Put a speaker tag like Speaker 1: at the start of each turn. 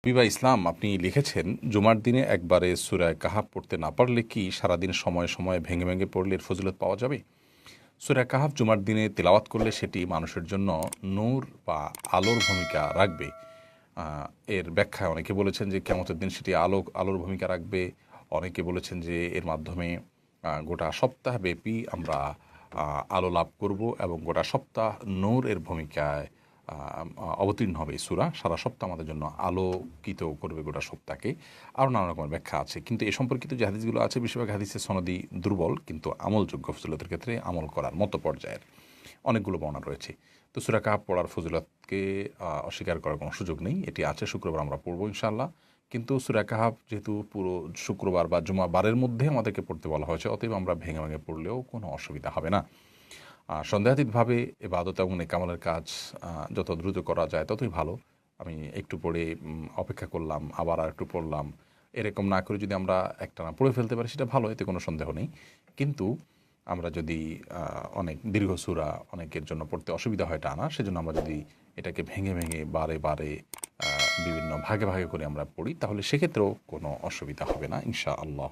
Speaker 1: বিবা ইসলাম আপনি লিখেছেন, জুমার দিনে একবারে সূরা কাহাফ পড়তে না পারলে কি সারাদিন সময়ে সময়ে ভেঙে ভেঙে পড়লে এর ফজিলত পাওয়া যাবে? সূরা কাহাফ জুমার দিনে তিলাওয়াত করলে সেটি মানুষের জন্য নূর বা আলোর ভূমিকা রাখবে। আ এর ব্যাখ্যায় অনেকে বলেছেন যে কিয়ামতের দিন সেটি আলোর ভূমিকা রাখবে। অনেকে বলেছেন যে এর মাধ্যমে গোটা সপ্তাহব্যাপী আমরা আ আলো লাভ করব এবং গোটা সপ্তাহ নূরের ভূমিকায় আ অবতীর্ণ হবে এই সূরা। সারা সপ্তাহ আমাদের জন্য আলোকিত করবে গোটা সপ্তাহকে। আরও নানা রকমের ব্যাখ্যা আছে। কিন্তু এ সম্পর্কিত যে হাদিসগুলো আছে বেশিরভাগ হাদিসের সনদই দুর্বল, কিন্তু আমলযোগ্য ফজিলতের ক্ষেত্রে আমল করার মতো পর্যায়ের অনেকগুলো বর্ণনা রয়েছে। তো সূরা কাহাফ পড়ার ফজিলতকে অস্বীকার করার কোনো সুযোগ নেই। এটি আছে, শুক্রবার আমরা পড়ব ইনশাআল্লাহ। কিন্তু সূরা কাহাফ যেহেতু পুরো শুক্রবার বা জুমাবারের মধ্যে আমাদেরকে পড়তে বলা হয়েছে, অতএব আমরা ভেঙে ভেঙে পড়লেও কোনো অসুবিধা হবে না। সন্দেহাতীতভাবে এবাদত এবং নেক আমলের কাজ যত দ্রুত করা যায় ততই ভালো। আমি একটু পড়ে অপেক্ষা করলাম, আবার আরেকটু পড়লাম। এরকম না করে যদি আমরা একটানা পড়ে ফেলতে পারি সেটা ভালো, এতে কোনো সন্দেহ নেই। কিন্তু আমরা যদি অনেক দীর্ঘ সূরা অনেকের জন্য পড়তে অসুবিধা হয় টানা, সেজন্য আমরা যদি এটাকে ভেঙে ভেঙে বারে বারে বিভিন্ন ভাগে ভাগে করে আমরা পড়ি, তাহলে সেক্ষেত্রেও কোনো অসুবিধা হবে না ইনশাআল্লাহ।